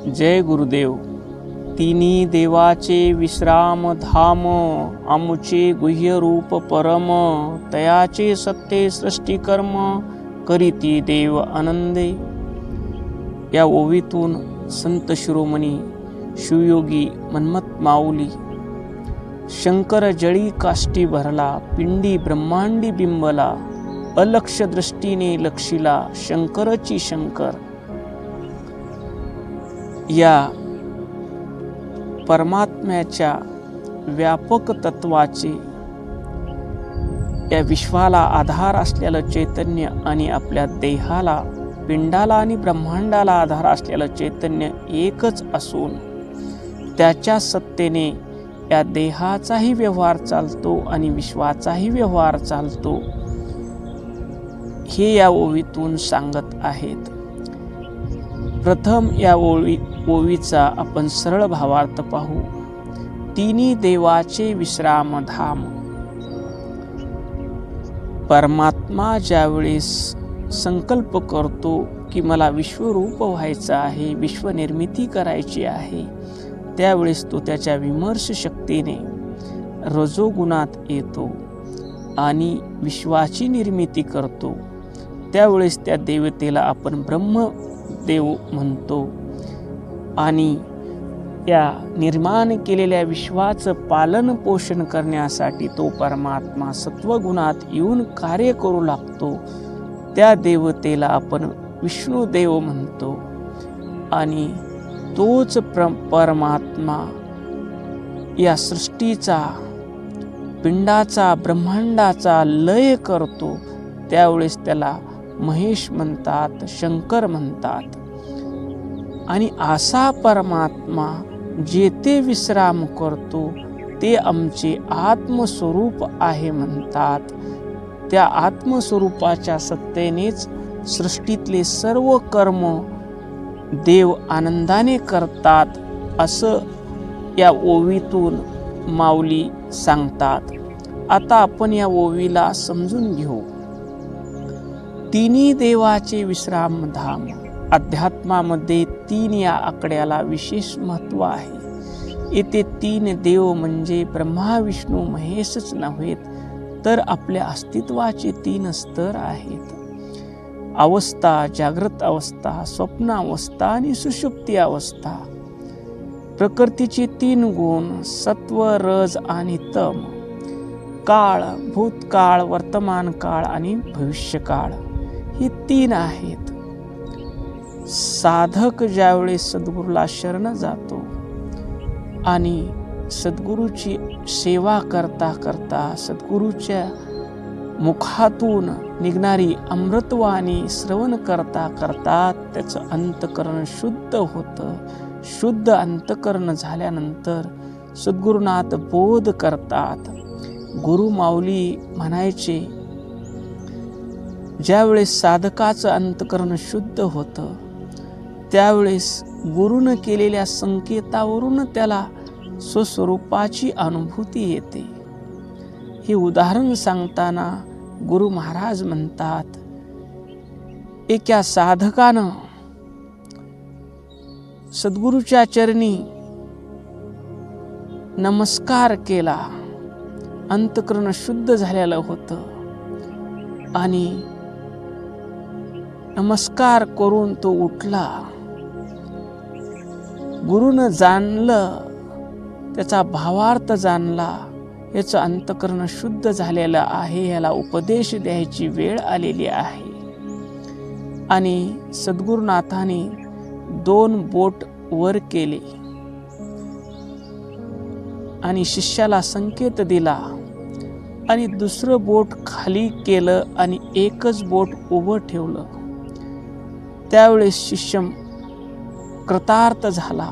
जय गुरुदेव. तिन्ही देवाचे विश्राम धाम, आमुचे गुह्य रूप परम, तयाचे सत्य सृष्टिकर्म, करीती देव आनंदे. या ओवीतून संत शिरोमणी शिवयोगी मन्मथ माऊली, शंकर जळी काष्टी भरला, पिंडी ब्रह्मांडी बिंबला, अलक्ष दृष्टीने लक्षिला, शंकरची शंकर. या परमात्म्याच्या व्यापक तत्वाचे, या विश्वाला आधार असलेलं चैतन्य आणि आपल्या देहाला, पिंडाला आणि ब्रह्मांडाला आधार असलेलं चैतन्य एकच असून त्याच्या सत्तेने या देहाचाही व्यवहार चालतो आणि विश्वाचाही व्यवहार चालतो, हे या ओवीतून सांगत आहेत. प्रथम या ओवीचा आपण सरळ भावार्थ पाहू. तिन्ही देवाचे विश्रामधाम. परमात्मा ज्यावेळेस संकल्प करतो की मला विश्वरूप व्हायचं आहे, विश्वनिर्मिती करायची आहे, त्यावेळेस तो त्याच्या विमर्श शक्तीने रजोगुणात येतो आणि विश्वाची निर्मिती करतो. त्यावेळेस त्या देवतेला आपण ब्रह्मदेव म्हणतो आणि या निर्माण केलेल्या विश्वाचं पालन पोषण करण्यासाठी तो परमात्मा सत्वगुणात येऊन कार्य करू लागतो. त्या देवतेला आपण विष्णुदेव म्हणतो आणि तोच परमात्मा या सृष्टीचा, पिंडाचा, ब्रह्मांडाचा लय करतो. त्यावेळेस त्याला महेश म्हणतात, शंकर म्हणतात. आणि असा परमात्मा जेथे विश्राम करतो ते आमचे आत्मस्वरूप आहे म्हणतात. त्या आत्मस्वरूपाच्या सत्तेनेच सृष्टीतले सर्व कर्म देव आनंदाने करतात, असं या ओवीतून माऊली सांगतात. आता आपण या ओवीला समजून घेऊ. तिन्ही देवाचे विश्रामधाम. अध्यात्मामध्ये 3 या आकड्याला विशेष महत्त्व आहे. येथे 3 देव म्हणजे ब्रह्मा विष्णू महेशच नव्हेत, तर आपल्या अस्तित्वाचे 3 स्तर आहेत. अवस्था, जागृत अवस्था, स्वप्न अवस्था आणि सुषुप्ती अवस्था. प्रकृतीचे 3 गुण, सत्व, रज आणि तम. काळ, भूतकाळ, वर्तमान काळ आणि भविष्यकाळ, हे 3 आहेत. साधक ज्यावेळेस सद्गुरूला शरण जातो आणि सद्गुरूची सेवा करता करता सद्गुरूच्या मुखातून निघणारी अमृतवाणी श्रवण करता करता त्याचं अंतकरण शुद्ध होतं. शुद्ध अंतकरण झाल्यानंतर सद्गुरुनाथ बोध करतात. गुरु माऊली म्हणायचे, ज्यावेळेस साधकाचं अंतकरण शुद्ध होतं त्यावेळेस गुरुनं केलेल्या संकेतावरून त्याला स्वस्वरूपाची अनुभूती येते. हे उदाहरण सांगताना गुरु महाराज म्हणतात, एका साधकानं सद्गुरूच्या चरणी नमस्कार केला, अंतकरण शुद्ध झालेलं होतं आणि नमस्कार करून तो उठला. गुरुनं जाणलं, त्याचा भावार्थ जाणला, याचं अंतकरण शुद्ध झालेलं आहे, याला उपदेश द्यायची वेळ आलेली आहे. आणि सद्गुरुनाथाने 2 बोट वर केले आणि शिष्याला संकेत दिला आणि दुसरं बोट खाली केलं आणि एकच बोट उभं ठेवलं. त्यावेळेस शिष्य कृतार्थ झाला.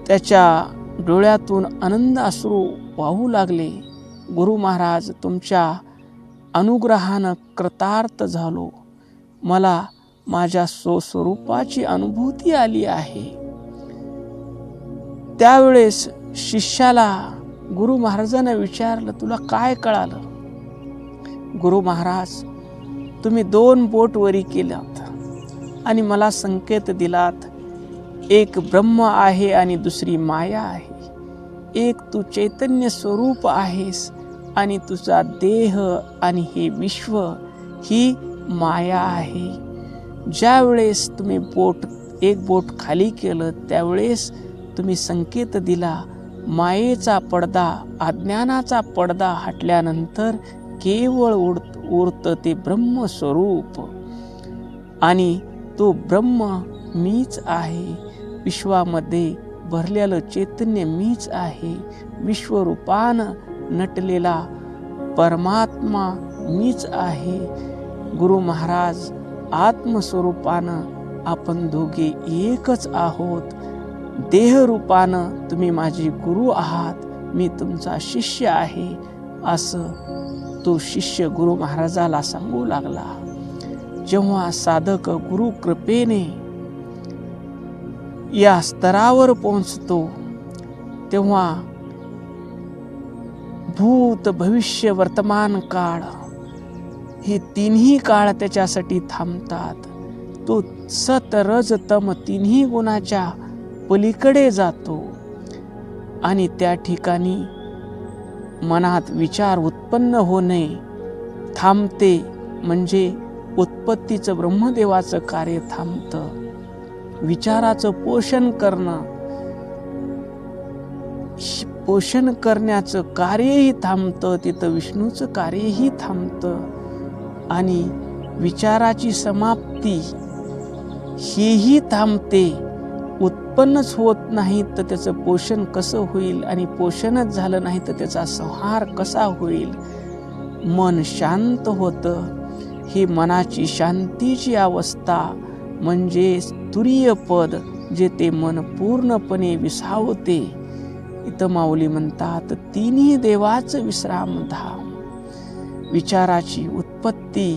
त्याच्या डोळ्यातून आनंद अश्रू वाहू लागले. गुरु महाराज, तुमच्या अनुग्रहानं कृतार्थ झालो, मला माझ्या स्वस्वरूपाची अनुभूती आली आहे. त्यावेळेस शिष्याला गुरु महाराजांना विचारलं, तुला काय कळालं? गुरु महाराज, तुम्ही 2 बोट वरी केल्यात आणि मला संकेत दिलात, एक ब्रह्म आहे आणि दुसरी माया आहे. एक तू चैतन्य स्वरूप आहेस आणि तुझा देह आणि हे विश्व ही माया आहे. ज्या वेळेस तुम्ही एक बोट खाली केलं त्यावेळेस तुम्ही संकेत दिला, मायेचा पडदा, अज्ञानाचा पडदा हटल्यानंतर केवळ उरतं ते ब्रह्मस्वरूप. आणि तो ब्रह्म मीच आहे. विश्वामध्ये भरलेलं चैतन्य मीच आहे. विश्वरूपानं नटलेला परमात्मा मीच आहे. गुरु महाराज आत्मस्वरूपानं आपण दोघे एकच आहोत. देहरूपानं तुम्ही माझे गुरु आहात, मी तुमचा शिष्य आहे, असं तो शिष्य गुरु महाराजाला सांगू लागला. जेव्हा साधक गुरु कृपेने या स्तरावर पोहोचतो तेव्हा भूत भविष्य वर्तमान काळ हे तिन्ही काळ त्याच्यासाठी थांबतात. तो सत रज तम तिन्ही गुणाच्या पलीकडे जातो आणि त्या ठिकाणी मनात विचार उत्पन्न होणे थांबते. म्हणजे उत्पत्तीचं ब्रह्मदेवाचं कार्य थांबतं. विचाराचं पोषण करण्याचं कार्यही थांबतं. तिथं विष्णूचं कार्यही थांबतं. आणि विचाराची समाप्ती हेही थांबते. उत्पन्नच होत नाही तर त्याचं पोषण कसं होईल, आणि पोषणच झालं नाही तर त्याचा संहार कसा होईल. मन शांत होतं. ही मनाची शांतीची अवस्था म्हणजे तुरीय पद, जे ते मन पूर्णपणे विसावते. इथं माऊली म्हणतात, तिन्ही देवाचं विश्रामधाम. विचाराची उत्पत्ती,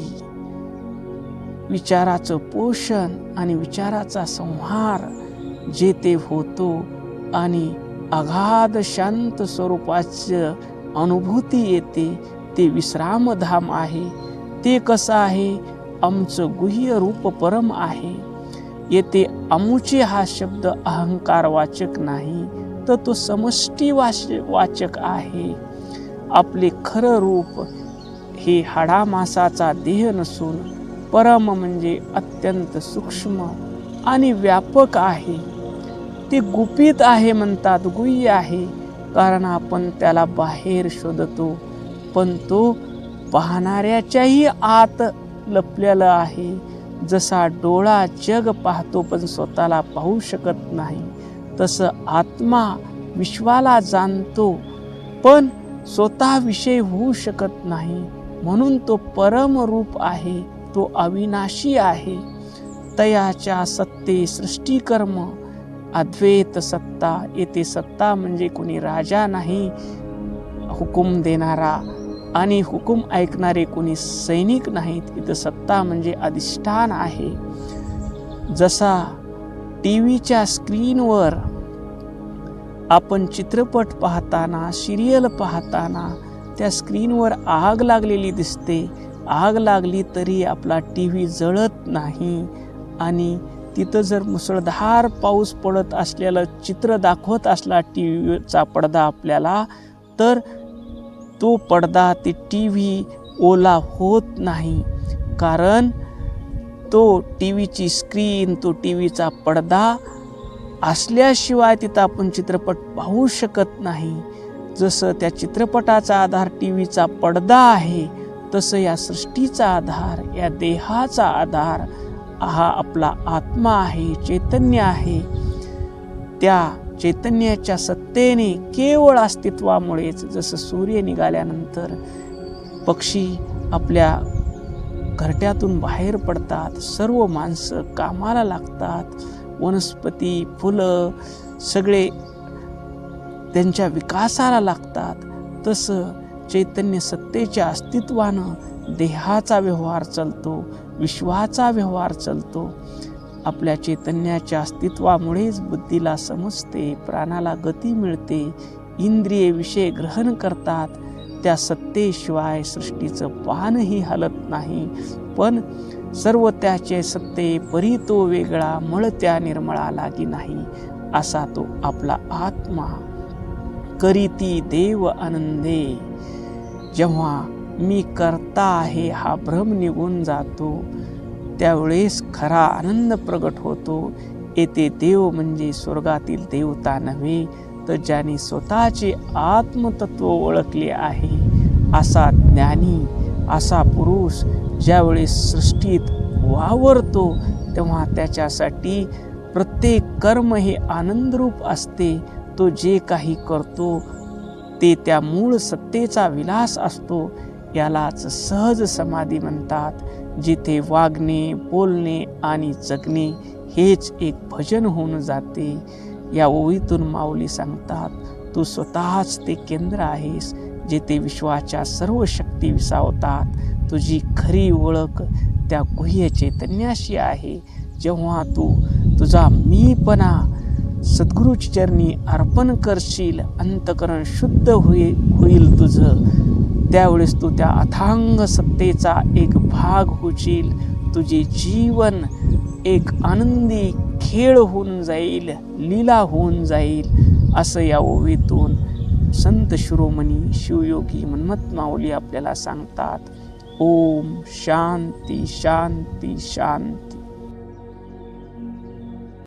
विचाराचं पोषण आणि विचाराचा संहार जे ते होतो आणि अगाध शांत स्वरूपाची अनुभूती येते, ते विश्रामधाम आहे. ते कसं आहे? आमचं गुह्य रूप परम आहे. येथे अमुचे हा शब्द अहंकारवाचक नाही, तर तो समष्टी वाचक आहे. आपले खरं रूप हे हाडामासाचा देह नसून परम म्हणजे अत्यंत सूक्ष्म आणि व्यापक आहे. ते गुपित आहे म्हणतात, गुह्य आहे, कारण आपण त्याला बाहेर शोधतो, पण तो पाहणाऱ्याच्याही आत लपलेला आहे. जसा डोळा जग पाहतो पण स्वतःला पाहू शकत नाही, तसं आत्मा विश्वाला जाणतो पण स्वतःविषयी होऊ शकत नाही. म्हणून तो परम रूप आहे, तो अविनाशी आहे. तयाच्या सत्ते सृष्टीकर्म अद्वैत सत्ता. येथे सत्ता म्हणजे कोणी राजा नाही हुकूम देणारा, आणि हुकूम ऐकणारे कोणी सैनिक नाहीत. इथं सत्ता म्हणजे अधिष्ठान आहे. जसा टीव्हीच्या स्क्रीनवर आपण चित्रपट पाहताना, सिरियल पाहताना त्या स्क्रीनवर आग लागलेली दिसते. आग लागली तरी आपला टीव्ही जळत नाही. आणि तिथं जर मुसळधार पाऊस पडत असलेलं चित्र दाखवत असला टीव्हीचा पडदा आपल्याला, तर तो पडदा, ते टीव्ही ओला होत नाही. कारण तो टीव्हीची स्क्रीन, तो टीव्हीचा पडदा असल्याशिवाय तिथं आपण चित्रपट पाहू शकत नाही. जसं त्या चित्रपटाचा आधार टीव्हीचा पडदा आहे, तसं या सृष्टीचा आधार, या देहाचा आधार हा आपला आत्मा आहे, चैतन्य आहे. त्या चैतन्याच्या सत्तेने केवळ अस्तित्वामुळेच, जसं सूर्य निघाल्यानंतर पक्षी आपल्या घरट्यातून बाहेर पडतात, सर्व माणसं कामाला लागतात, वनस्पती, फुलं सगळे त्यांच्या विकासाला लागतात, तसं चैतन्य सत्तेच्या अस्तित्वानं देहाचा व्यवहार चालतो, विश्वाचा व्यवहार चालतो. आपल्या चैतन्याच्या अस्तित्वामुळेच बुद्धीला समजते, प्राणाला गती मिळते, इंद्रिये विषय ग्रहण करतात. त्या सत्तेशिवाय सृष्टीचं पानही हलत नाही. पण सर्व त्याचे सत्ते परी तो वेगळा, मळ त्या निर्मळा लागी नाही, असा तो आपला आत्मा करीती देव आनंदे. जेव्हा मी करता आहे हा भ्रम निघून जातो, त्यावेळेस खरा आनंद प्रगट होतो. येथे देव म्हणजे स्वर्गातील देवता नव्हे, तर ज्याने स्वतःचे आत्मतत्व ओळखले आहे असा ज्ञानी, असा पुरुष ज्यावेळेस सृष्टीत वावरतो, तेव्हा त्याच्यासाठी प्रत्येक कर्म हे आनंदरूप असते. तो जे काही करतो ते त्या मूळ सत्तेचा विलास असतो. यालाच सहज समाधी म्हणतात, जिथे वागणे, बोलणे आणि जगणे हेच एक भजन होऊन जाते. या ओळीतून माऊली सांगतात, तू स्वतःच ते केंद्र आहेस, जेथे विश्वाच्या सर्व शक्ती विसावतात. तुझी खरी ओळख त्या गुह्य चैतन्याशी आहे. जेव्हा तू तुझा मीपणा सद्गुरूच्या चरणी अर्पण करशील, अंतकरण शुद्ध होईल तुझं, त्यावेळेस तू त्या अथांग सत्तेचा एक भाग होशील. तुझे जीवन एक आनंदी खेळ होऊन जाईल, लीला होऊन जाईल. असं या ओवीतून संत शिरोमणी शिवयोगी मन्मथ माऊली आपल्याला सांगतात. ओम शांती शांती शांती.